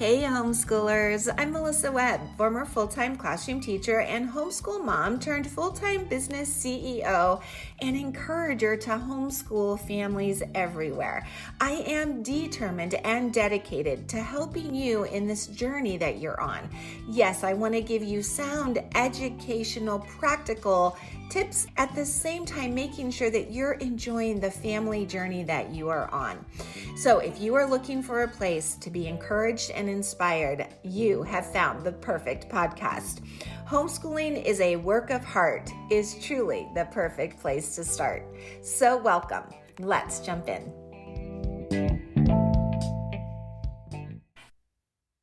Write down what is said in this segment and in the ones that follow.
Hey, homeschoolers. I'm Melissa Webb, former full-time classroom teacher and homeschool mom turned full-time business CEO and encourager to homeschool families everywhere. I am determined and dedicated to helping you in this journey that you're on. Yes, I want to give you sound, educational, practical tips at the same time making sure that you're enjoying the family journey that you are on. So if you are looking for a place to be encouraged and inspired, you have found the perfect podcast. Homeschooling is a work of heart is truly the perfect place to start. So welcome. Let's jump in.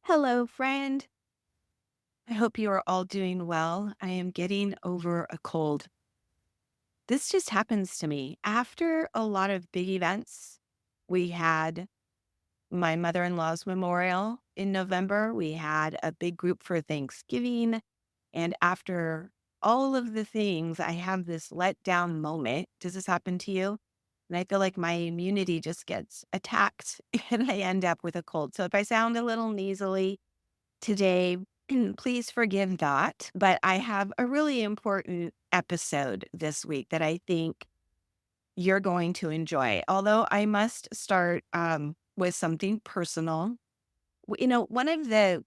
Hello, friend. I hope you are all doing well. I am getting over a cold. This just happens to me. After a lot of big events, we had my mother in law's memorial in November. We had a big group for Thanksgiving. And after all of the things, I have this letdown moment. Does this happen to you? And I feel like my immunity just gets attacked and I end up with a cold. So if I sound a little nasally, today. Please forgive that. But I have a really important episode this week that I think you're going to enjoy. Although I must start with something personal. One of the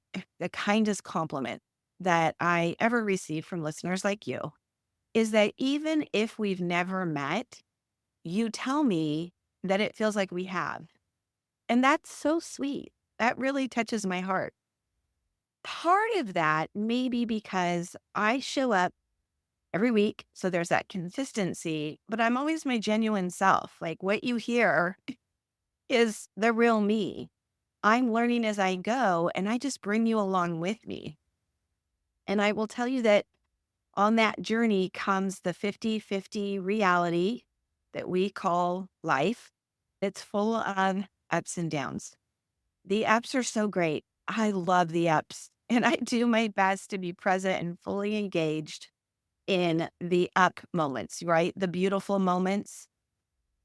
kindest compliment that I ever received from listeners like you is that even if we've never met, you tell me that it feels like we have. And that's so sweet. That really touches my heart. Part of that may be because I show up every week, so there's that consistency, but I'm always my genuine self. Like what you hear is the real me. I'm learning as I go, and I just bring you along with me. And I will tell you that on that journey comes the 50-50 reality that we call life. It's full of ups and downs. The ups are so great. I love the ups, and I do my best to be present and fully engaged in the up moments, right? The beautiful moments.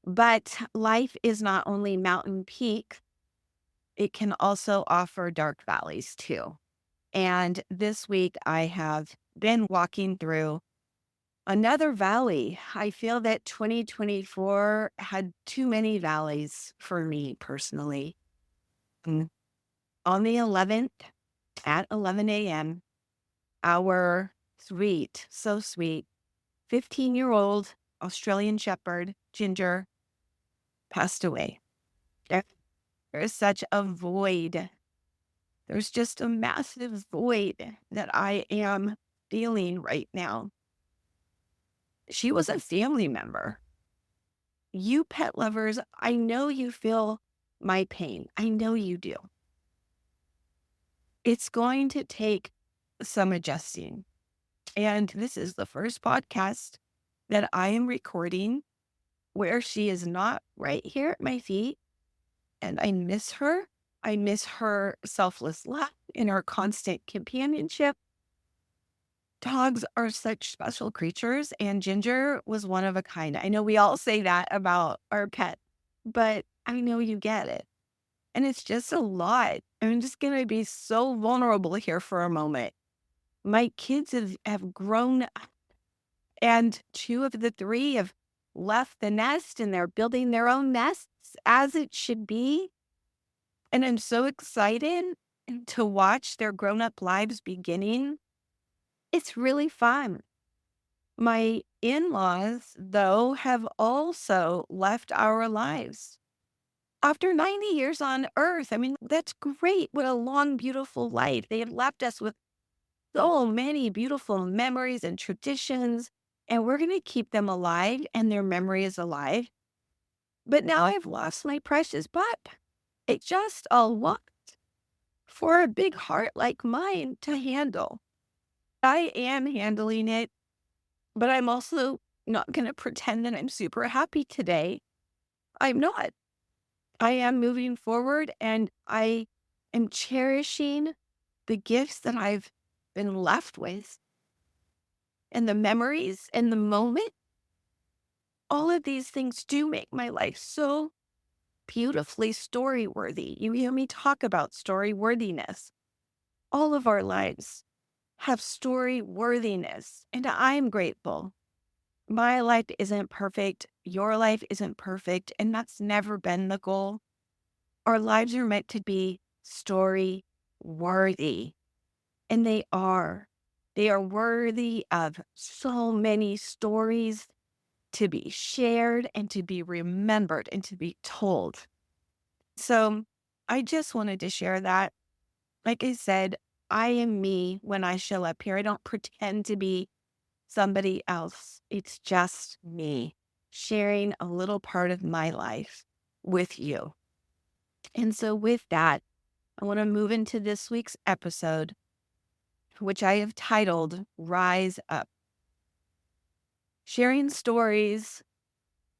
But life is not only mountain peak, it can also offer dark valleys too. And this week I have been walking through another valley. I feel that 2024 had too many valleys for me personally. Mm. On the 11th at 11 a.m., our sweet, so sweet, 15-year-old Australian Shepherd, Ginger, passed away. There is such a void. There's just a massive void that I am feeling right now. She was a family member. You pet lovers, I know you feel my pain. I know you do. It's going to take some adjusting. And this is the first podcast that I am recording where she is not right here at my feet. And I miss her. I miss her selfless laugh and her constant companionship. Dogs are such special creatures, and Ginger was one of a kind. I know we all say that about our pet, but I know you get it. And it's just a lot. I'm just going to be so vulnerable here for a moment. My kids have grown up, and two of the three have left the nest and they're building their own nests as it should be. And I'm so excited to watch their grown up lives beginning. It's really fun. My in laws, though, have also left our lives after 90 years on earth. I mean, that's great. What a long, beautiful life. They have left us with so many beautiful memories and traditions, and we're going to keep them alive and their memory is alive. But now I've lost my precious pup. It's just a lot for a big heart like mine to handle. I am handling it, but I'm also not going to pretend that I'm super happy today. I'm not. I am moving forward and I am cherishing the gifts that I've been left with and the memories and the moment. All of these things do make my life so beautifully story worthy. You hear me talk about story worthiness. All of our lives have story worthiness, and I'm grateful. My life isn't perfect. Your life isn't perfect, and that's never been the goal. Our lives are meant to be story worthy, and they are. They are worthy of so many stories to be shared and to be remembered and to be told. So I just wanted to share that. Like I said, I am me when I show up here. I don't pretend to be somebody else. It's just me sharing a little part of my life with you. And so, with that, I want to move into this week's episode, which I have titled Rise Up. Sharing stories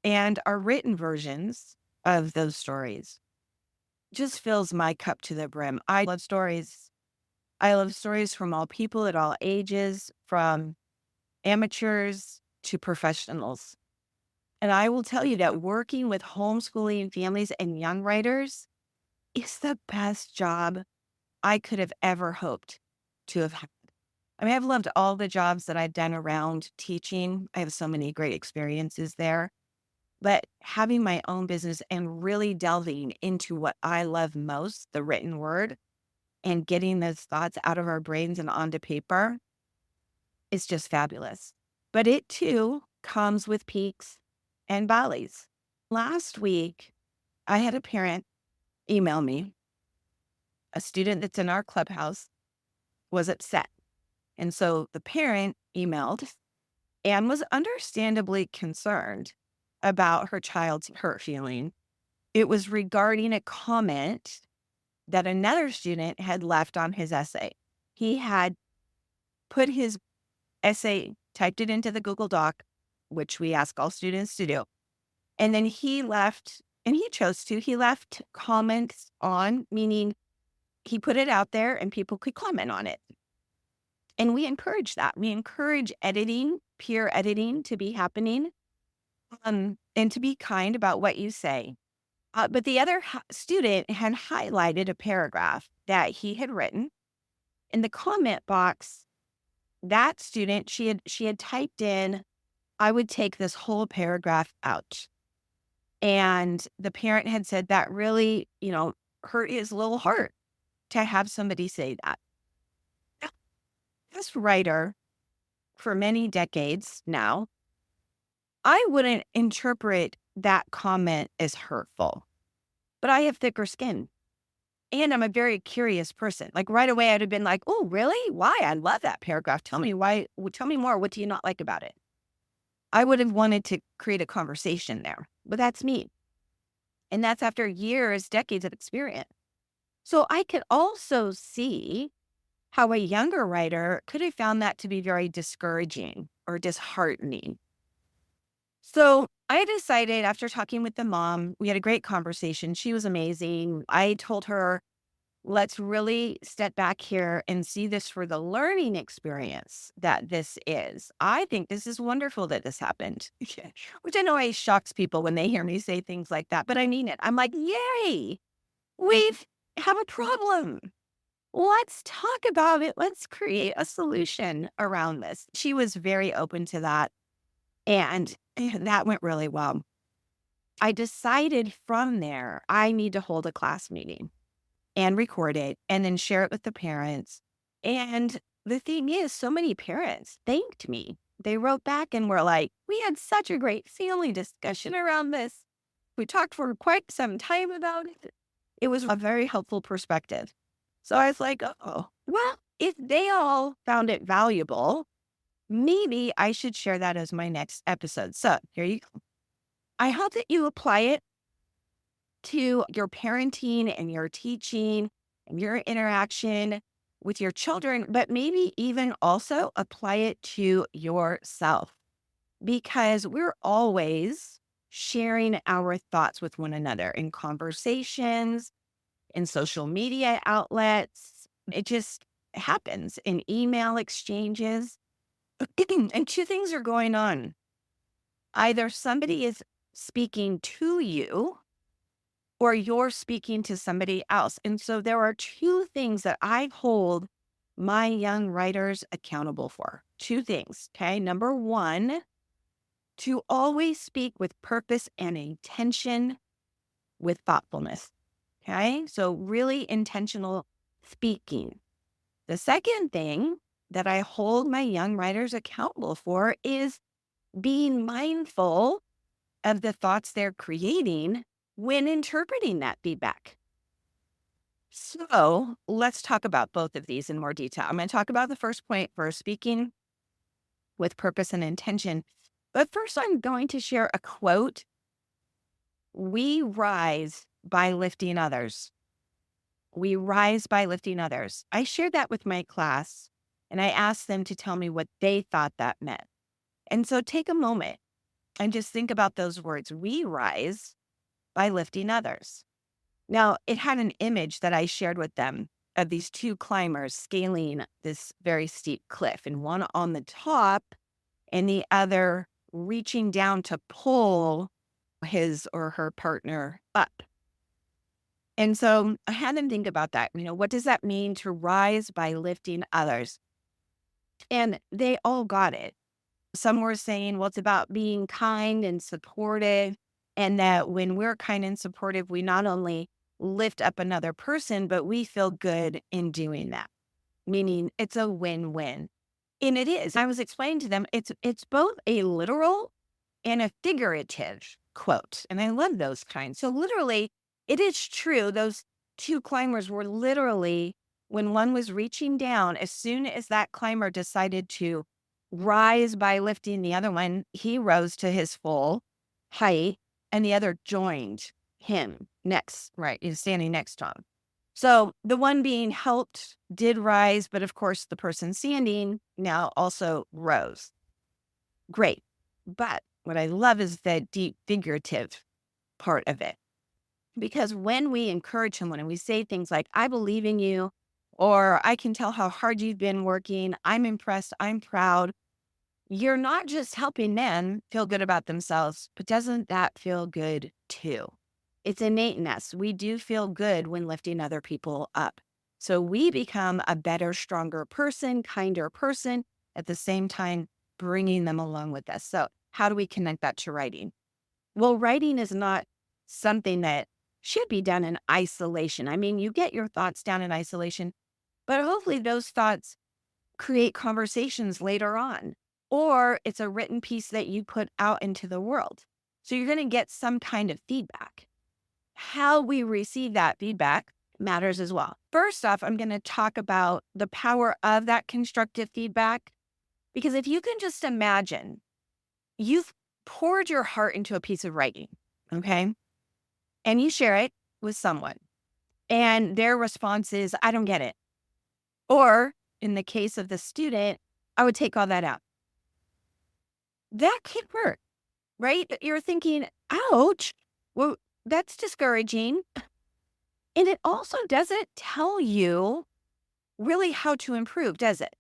and our written versions of those stories just fills my cup to the brim. I love stories. I love stories from all people at all ages, from amateurs to professionals. And I will tell you that working with homeschooling families and young writers is the best job I could have ever hoped to have had. I mean, I've loved all the jobs that I've done around teaching. I have so many great experiences there. But having my own business and really delving into what I love most, the written word, and getting those thoughts out of our brains and onto paper is just fabulous. But it too comes with peaks and valleys. Last week, I had a parent email me. A student that's in our clubhouse was upset. And so the parent emailed and was understandably concerned about her child's hurt feeling. It was regarding a comment that another student had left on his essay. He had put his essay, typed it into the Google Doc, which we ask all students to do. And then he left, and he chose to, he left comments on, meaning he put it out there and people could comment on it. And we encourage that. We encourage editing, peer editing to be happening, and to be kind about what you say. But the other student had highlighted a paragraph that he had written in the comment box. That student, she had typed in, "I would take this whole paragraph out." And the parent had said that really, hurt his little heart to have somebody say that. Now, this writer, for many decades now, I wouldn't interpret that comment as hurtful, but I have thicker skin. And I'm a very curious person. Like right away, I'd have been like, "Oh, really? Why? I love that paragraph. Tell me why. Tell me more. What do you not like about it?" I would have wanted to create a conversation there, but that's me. And that's after years, decades of experience. So I could also see how a younger writer could have found that to be very discouraging or disheartening. So I decided after talking with the mom, we had a great conversation. She was amazing. I told her, let's really step back here and see this for the learning experience that this is. I think this is wonderful that this happened, which I know always shocks people when they hear me say things like that, but I mean it. I'm like, yay, we have a problem. Let's talk about it. Let's create a solution around this. She was very open to that. And that went really well. I decided from there, I need to hold a class meeting and record it and then share it with the parents. And the thing is, so many parents thanked me. They wrote back and were like, "We had such a great family discussion around this. We talked for quite some time about it." It was a very helpful perspective. So I was like, oh, well, if they all found it valuable, maybe I should share that as my next episode. So here you go. I hope that you apply it to your parenting and your teaching and your interaction with your children, but maybe even also apply it to yourself because we're always sharing our thoughts with one another in conversations, in social media outlets. It just happens in email exchanges. And two things are going on. Either somebody is speaking to you or you're speaking to somebody else. And so there are two things that I hold my young writers accountable for. Two things. Okay. Number one, to always speak with purpose and intention with thoughtfulness. Okay. So really intentional speaking. The second thing that I hold my young writers accountable for is being mindful of the thoughts they're creating when interpreting that feedback. So let's talk about both of these in more detail. I'm going to talk about the first point for speaking with purpose and intention. But first, I'm going to share a quote. We rise by lifting others. We rise by lifting others. I shared that with my class and I asked them to tell me what they thought that meant. And so take a moment and just think about those words. We rise by lifting others. Now, it had an image that I shared with them of these two climbers scaling this very steep cliff, and one on the top and the other reaching down to pull his or her partner up. And so I had them think about that. What does that mean to rise by lifting others? And they all got it. Some were saying, well, it's about being kind and supportive, and that when we're kind and supportive, we not only lift up another person, but we feel good in doing that, meaning it's a win-win. And it is. I was explaining to them, it's both a literal and a figurative quote. And I love those kinds. So literally, it is true. Those two climbers were literally, when one was reaching down, as soon as that climber decided to rise by lifting the other one, he rose to his full height and the other joined him next, right? He's standing next to him. So the one being helped did rise, but of course the person standing now also rose. Great. But what I love is the deep figurative part of it. Because when we encourage someone and we say things like, I believe in you, or I can tell how hard you've been working, I'm impressed, I'm proud, you're not just helping them feel good about themselves, but doesn't that feel good too? It's innate in us. We do feel good when lifting other people up. So we become a better, stronger person, kinder person, at the same time, bringing them along with us. So how do we connect that to writing? Well, writing is not something that should be done in isolation. I mean, you get your thoughts down in isolation, but hopefully those thoughts create conversations later on, or it's a written piece that you put out into the world. So you're going to get some kind of feedback. How we receive that feedback matters as well. First off, I'm going to talk about the power of that constructive feedback, because if you can just imagine you've poured your heart into a piece of writing, okay, and you share it with someone, and their response is, I don't get it. Or in the case of the student, I would take all that out. That can hurt, right? You're thinking, ouch, well, that's discouraging. And it also doesn't tell you really how to improve, does it?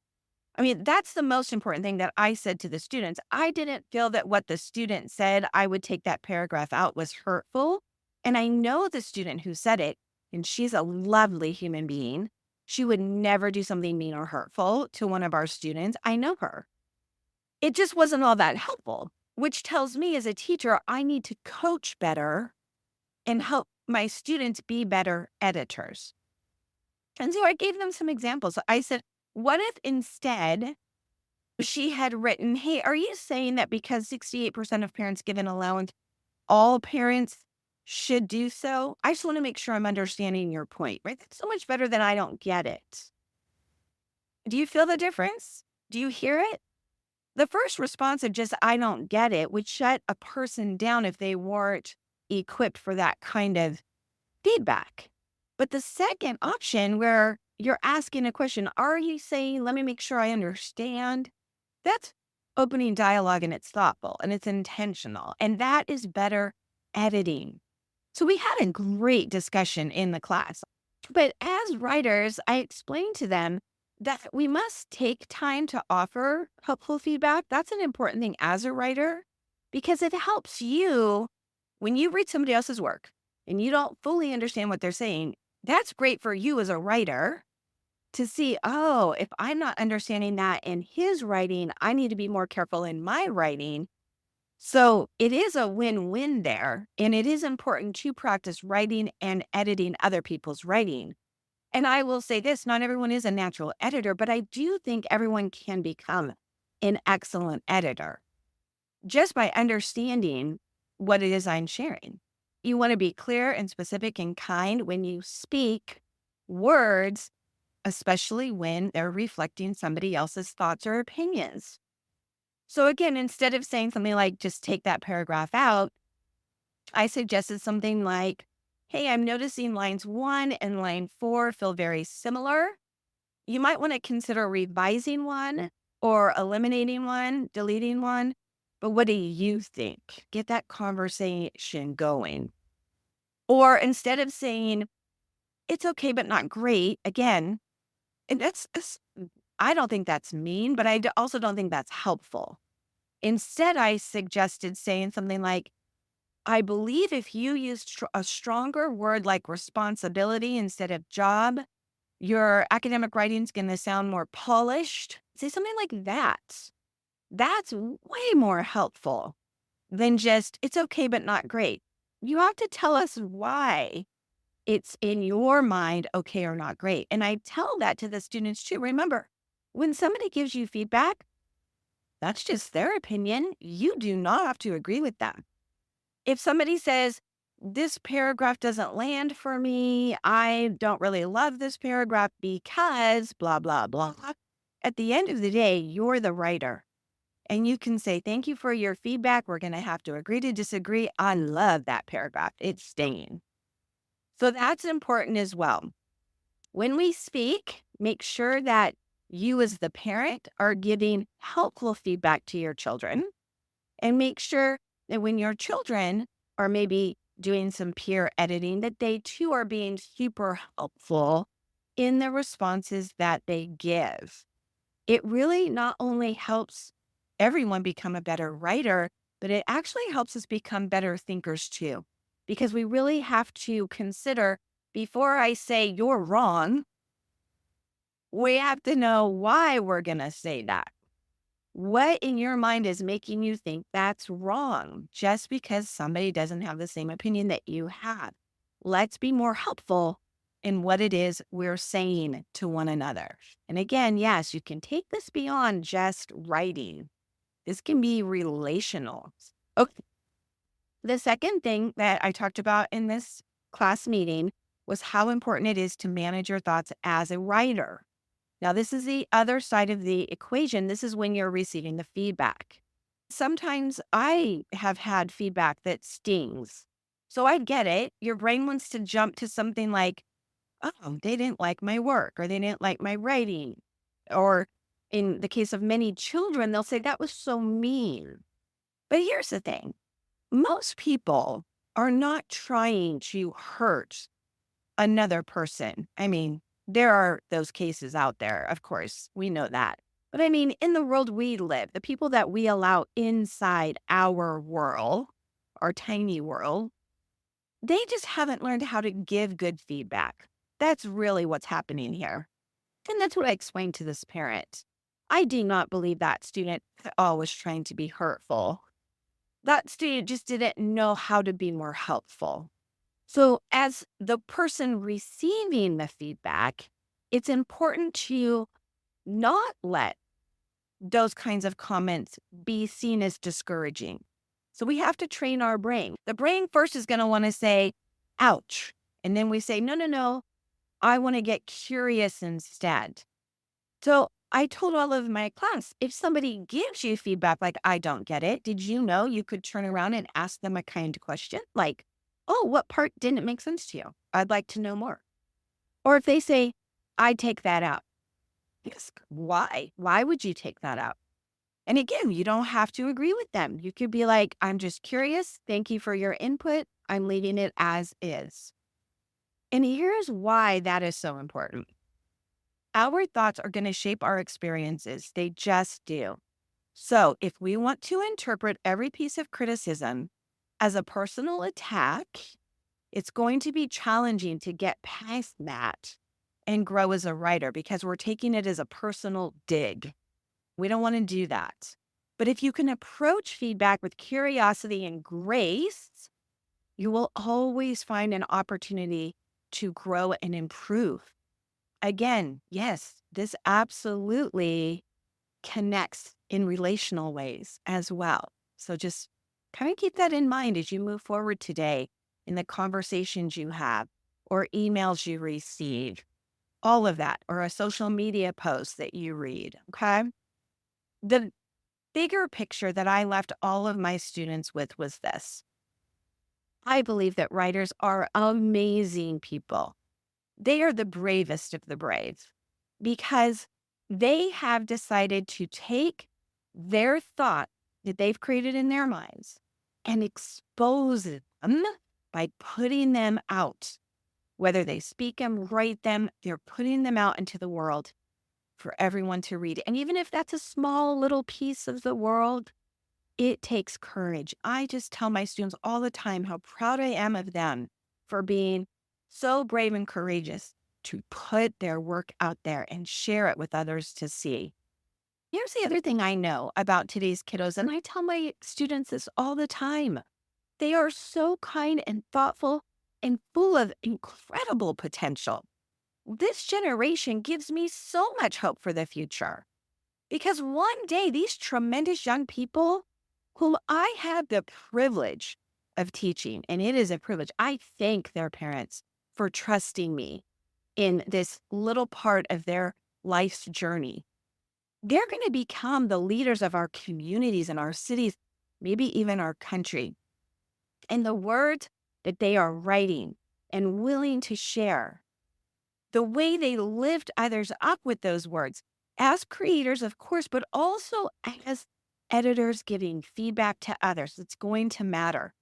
I mean, that's the most important thing that I said to the students. I didn't feel that what the student said, I would take that paragraph out, was hurtful. And I know the student who said it, and she's a lovely human being. She would never do something mean or hurtful to one of our students. I know her. It just wasn't all that helpful, which tells me as a teacher, I need to coach better and help my students be better editors. And so I gave them some examples. I said, what if instead she had written, hey, are you saying that because 68% of parents give an allowance, all parents should do so? I just want to make sure I'm understanding your point, right? That's so much better than I don't get it. Do you feel the difference? Do you hear it? The first response of just, I don't get it, would shut a person down if they weren't equipped for that kind of feedback. But the second option, where you're asking a question, are you saying, let me make sure I understand? That's opening dialogue, and it's thoughtful and it's intentional. And that is better editing. So we had a great discussion in the class. But as writers, I explained to them that we must take time to offer helpful feedback. That's an important thing as a writer, because it helps you when you read somebody else's work and you don't fully understand what they're saying, that's great for you as a writer to see, oh, if I'm not understanding that in his writing, I need to be more careful in my writing. So it is a win-win there. And it is important to practice writing and editing other people's writing. And I will say this, not everyone is a natural editor, but I do think everyone can become an excellent editor just by understanding what it is I'm sharing. You want to be clear and specific and kind when you speak words, especially when they're reflecting somebody else's thoughts or opinions. So again, instead of saying something like, just take that paragraph out, I suggested something like, hey, I'm noticing lines 1 and line 4 feel very similar. You might want to consider revising one or eliminating one, deleting one. But what do you think? Get that conversation going. Or instead of saying, it's okay, but not great, again, and I don't think that's mean, but also don't think that's helpful. Instead, I suggested saying something like, I believe if you used a stronger word like responsibility instead of job, your academic writing's going to sound more polished. Say something like that. That's way more helpful than just, it's okay, but not great. You have to tell us why it's in your mind okay or not great. And I tell that to the students too. Remember, when somebody gives you feedback, that's just their opinion. You do not have to agree with that. If somebody says, this paragraph doesn't land for me, I don't really love this paragraph because blah, blah, blah. At the end of the day, you're the writer. And you can say, thank you for your feedback. We're going to have to agree to disagree. I love that paragraph. It's staying. So that's important as well. When we speak, make sure that you as the parent are giving helpful feedback to your children, and make sure that when your children are maybe doing some peer editing, that they too are being super helpful in the responses that they give. It really not only helps everyone become a better writer, but it actually helps us become better thinkers too. Because we really have to consider, before I say you're wrong, we have to know why we're going to say that. What in your mind is making you think that's wrong just because somebody doesn't have the same opinion that you have? Let's be more helpful in what it is we're saying to one another. And again, yes, you can take this beyond just writing. This can be relational. Okay. The second thing that I talked about in this class meeting was how important it is to manage your thoughts as a writer. Now, this is the other side of the equation. This is when you're receiving the feedback. Sometimes I have had feedback that stings. So I get it. Your brain wants to jump to something like, oh, they didn't like my work, or they didn't like my writing. Or in the case of many children, they'll say, that was so mean. But here's the thing. Most people are not trying to hurt another person. I mean, there are those cases out there, of course, we know that. But I mean, in the world we live, the people that we allow inside our world, our tiny world, they just haven't learned how to give good feedback. That's really what's happening here. And that's what I explained to this parent. I do not believe that student at all was trying to be hurtful. That student just didn't know how to be more helpful. So, as the person receiving the feedback, it's important to not let those kinds of comments be seen as discouraging. So, we have to train our brain. The brain first is going to want to say, ouch. And then we say, no, no, no, I want to get curious instead. So, I told all of my class, if somebody gives you feedback like, I don't get it, did you know you could turn around and ask them a kind question like, oh, what part didn't make sense to you? I'd like to know more. Or if they say, I take that out. Ask, why? Why would you take that out? And again, you don't have to agree with them. You could be like, I'm just curious. Thank you for your input. I'm leaving it as is. And here's why that is so important. Our thoughts are going to shape our experiences. They just do. So if we want to interpret every piece of criticism as a personal attack, It's going to be challenging to get past that and grow as a writer because we're taking it as a personal dig. We don't want to do that. But if you can approach feedback with curiosity and grace, you will always find an opportunity to grow and improve. Again, yes, this absolutely connects in relational ways as well. So just kind of keep that in mind as you move forward today in the conversations you have or emails you receive, all of that, or a social media post that you read. Okay. The bigger picture that I left all of my students with was this. I believe that writers are amazing people. They are the bravest of the brave because they have decided to take their thought that they've created in their minds and expose them by putting them out. Whether they speak them, write them, they're putting them out into the world for everyone to read. And even if that's a small little piece of the world, it takes courage. I just tell my students all the time how proud I am of them for being so brave and courageous to put their work out there and share it with others to see. Here's the other thing I know about today's kiddos, and I tell my students this all the time. They are so kind and thoughtful and full of incredible potential. This generation gives me so much hope for the future because one day these tremendous young people whom I have the privilege of teaching, and it is a privilege. I thank their parents for trusting me in this little part of their life's journey. They're going to become the leaders of our communities and our cities, maybe even our country. And the words that they are writing and willing to share, the way they lift others up with those words, as creators, of course, but also as editors giving feedback to others, it's going to matter.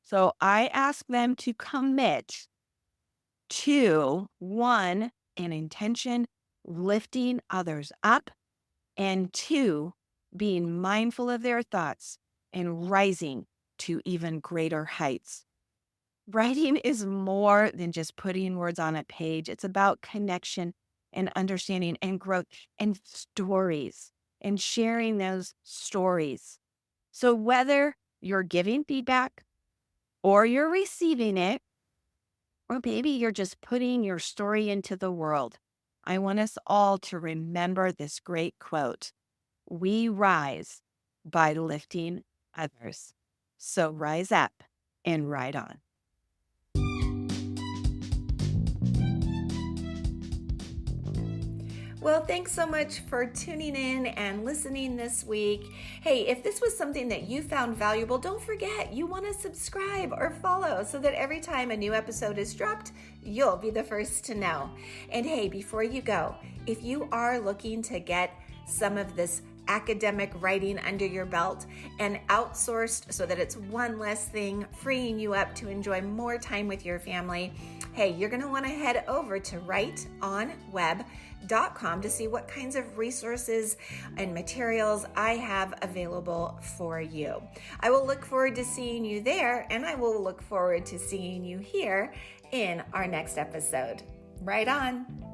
So I ask them to commit to one, an intention, lifting others up, and two, being mindful of their thoughts and rising to even greater heights. Writing is more than just putting words on a page. It's about connection and understanding and growth and stories and sharing those stories. So whether you're giving feedback or you're receiving it, or maybe you're just putting your story into the world, I want us all to remember this great quote. We rise by lifting others. So rise up and ride on. Well, thanks so much for tuning in and listening this week. Hey, if this was something that you found valuable, don't forget you want to subscribe or follow so that every time a new episode is dropped, you'll be the first to know. And hey, before you go, if you are looking to get some of this academic writing under your belt and outsourced so that it's one less thing, freeing you up to enjoy more time with your family, hey, you're going to want to head over to writeonweb.com to see what kinds of resources and materials I have available for you. I will look forward to seeing you there, and I will look forward to seeing you here in our next episode. Right on.